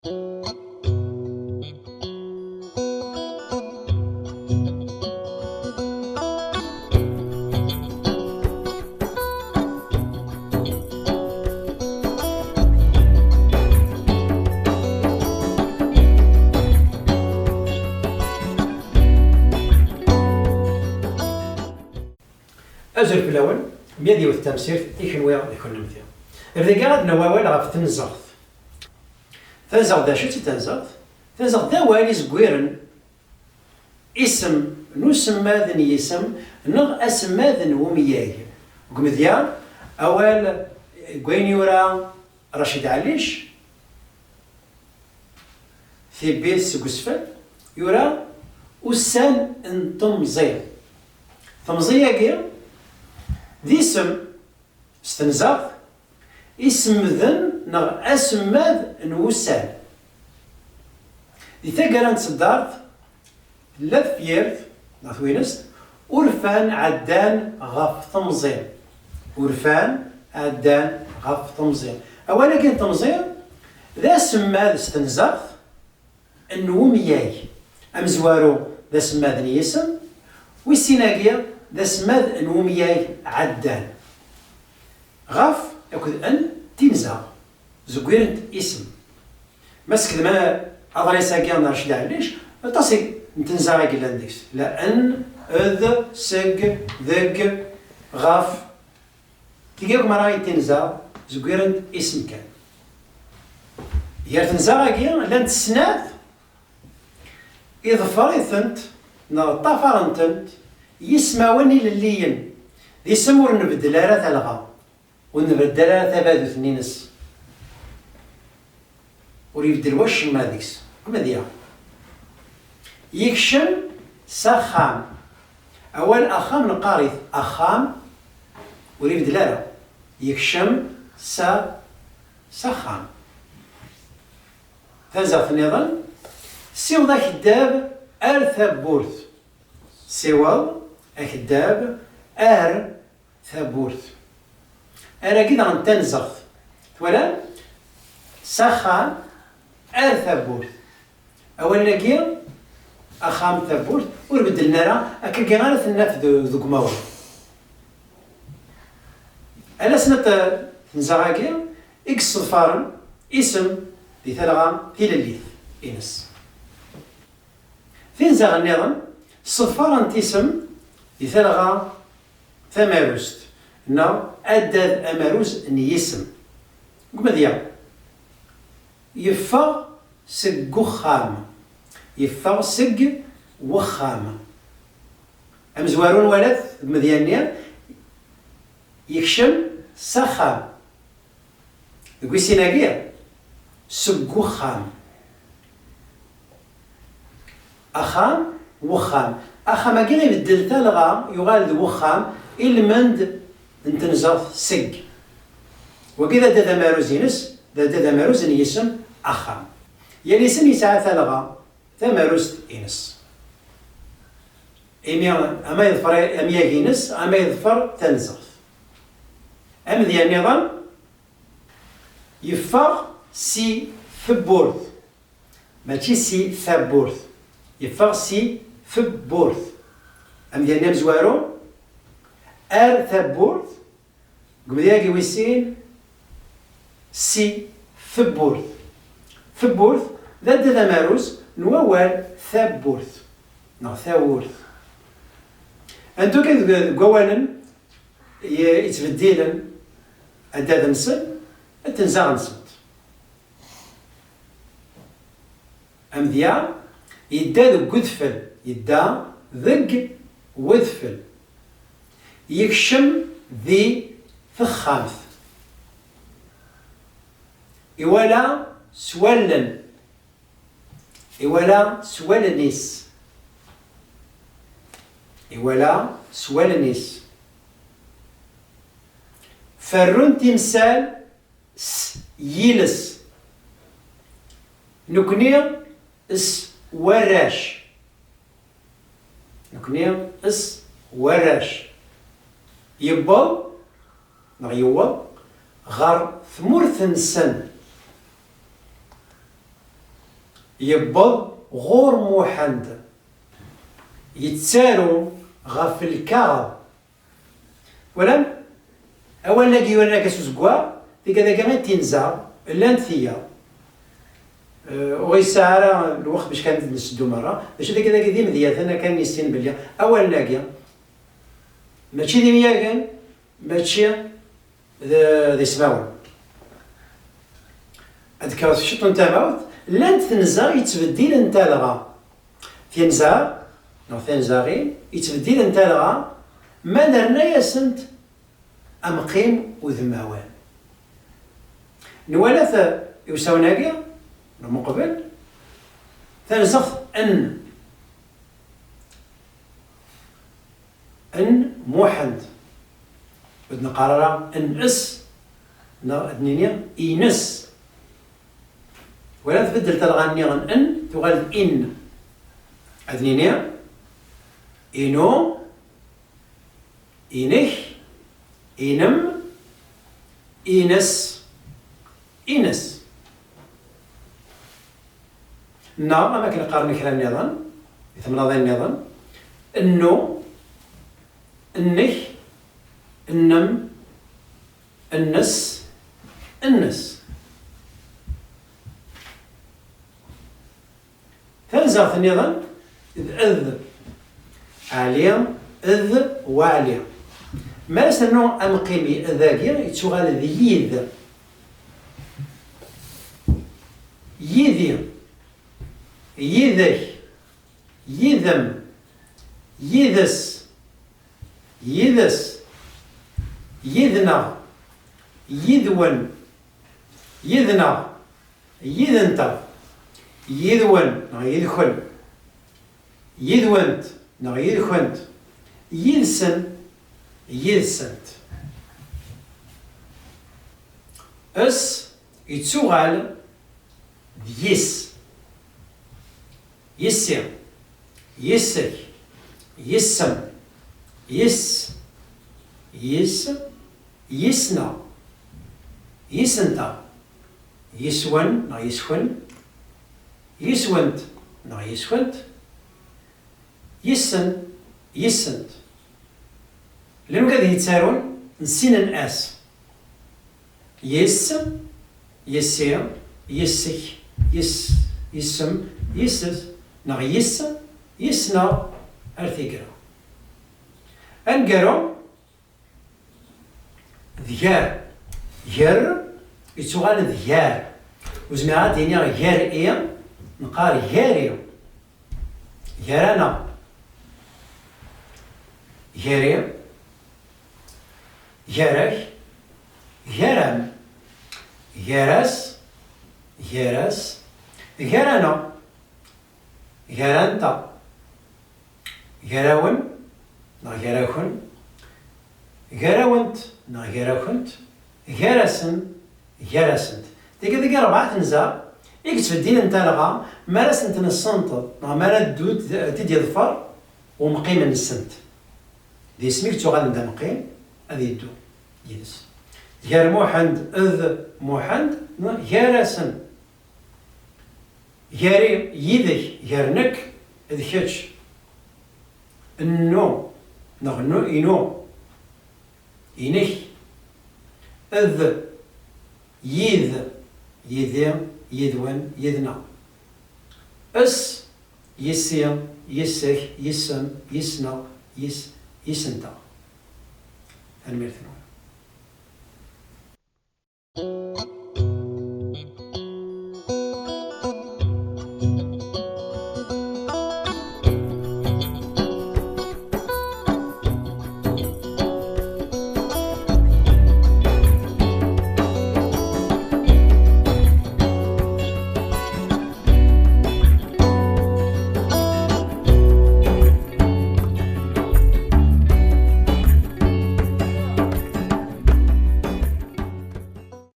أجل في الأول ميادي والتمسير إكنويا يكون نمثيا. إذا قاعد نواويل غف تنزغت. تنزغت دا شتي تنزغت. تنزغت دا والي زكويرن اسم نسماذن يسم نغ أسماذن ومياي. وكمذيا أول كوين يورا رشيد عليش في بيت سكسفل يورا وسان انتمزير. تمزية كير ذي اسم استنزاغ اسم ذن نغ أسماذ نوسان ذي ثاقران تصدارت لا فيرت ناثوينست أورفان عدان غف تمزير أورفان عدان غف تمزير أولا كان تمزير ذا سماذ استنزاغ النومياي أمزوارو ذا سماذ نيسم والسيناقيا ذا سماذ نومياي عدان غاف ياكد أن تنزا زكويرنت اسم مسك ما أضريسا كيان رشد عليش تصي نتنزا غير لانديس لأن أذ سق ذق غاف تلقاك مراي تنزا زكويرنت اسم كان يا تنزا غير لان تسناد إظفر ثنت نطفر ثنت يسمعوني لليين ذي سمور نبدل راه تلغى ونبدل راه تبادو ثنينس وريبدل واش ما ديكس كما ديا يكشم سخام اول اخام نقارث اخام وريبدل راه يكشم سخام ثازا النظام سيوضا كداب ثبورث سيوض أكداب ثبورث أنا كده عن تنزغ ولا سخان ثبورث أول نجي أخام ثبورث وربدلنا راه أكل كيغانة النفذ ذوك موضوع أنا سنة نزاغاكي إكس صفارن اسم ذي ثلغام في الليث إنس فين زاغ النظام صفارن تسم ذي ثلغام ثماروست نا أدد أماروز نيسم كما ديا يفا سق وخام يفا سق وخام أمزوارون ولد مديانيا يكشم سخام يقول سيناقيا سق وخام أخام وخام أخام كي يبدل ثلغام يغال وخام المند نتنزغ سق وكذا دا ماروزينس دا ماروزن يسم أخام يلي اسم يسعى ثلغا ثماروز إنس أما يظفر أمياغينس أما يظفر تنزغ أم ذي النظام يفر سي ثبورث ماشي سي ثبورث يفر سي ثبورث أم ذي النظام زوارو ثبورث قبل ويسين سي ثبورث ثبورث ذا ماروز نوال ثبورث نو ثاورث أنتو كي قوانا يتبديلا أداد نسل التنزاغ نسل أم ذيا يداد قذفل يدا ذق وذفل يكشم ذي فخامث إولا سولن إولا سولنيس إولا سولنيس فرون تمثال يلس نكني اس وراش نكني اس وراش يبال نغيوال غار ثمورث نسن يبض غور موحند يتسارو غف الكاغ ولم أول ناقي ولا كسوسكوا ديك هذا كمان تنزع لانثيا ويسعر الوقت باش كانت نسدو مرة باش هذاك ديما ديال أنا كان يستين بلي أول ناقي ماشي ديما ياكن ماشي ذي سماون هذيك الشط نتاع موت لان تنزع يتبدل انت لغا تنزع نو تنزاغي يتبدل انت لغا ما درنا ياسنت أمقيم وذماوان نوالث يوساو ناقي من قبل تنزخ ان موحد بدنا قرارة ان اس دنيا إنس ولا تبدل تلغى ان تغال ان أدنينيا إنو إنك إنم إنس إنس نعم أما كنقارن كلا النظام ثم نظام النظام إنو إنك إنم النس النس ثالث النظام إذ عليا إذ وعليا ما سنو أمقيمي ذاكيا يتشغل ذيذ يذي يذك يذم يذس يذس يذنا يذون يذنا يذنت يذون يدخل يذونت يدخنت يلسن يلسنت اس يتسوغال يس يسير يسك يسم يس يس يسنا يسنتا يسون يسخن يسونت يسخنت يسن يسنت لأنه قاعد يتسارون نسينا الأس يس يسير يسك يس يسم يسس يس يسنا أرثيقرا أنقرا ذيار ير يتسوغال ذيار وزميعات هنا غير إيه نقار غيري غيرانا غيري غيرك غيران غيرس غيرس غيرانا غيرانتا غيراون غيراكن غيراونت غيراكنت غيرسن غيرسنت ديك 4 تنزا إيك تفدين انت لغا مالا سنت نصنت مالا دود تدي ظفر ومقيم السنت دي سميك تغال نتا مقيم هذه يدو يدس غير موحند اذ موحند غير سن غير يدك غير نك اذ كاتش النو نغنو إنو إنك اذ يذ يذي يذون يذنا اس يسير يسك يسم يسنا يسنتا الميرثنون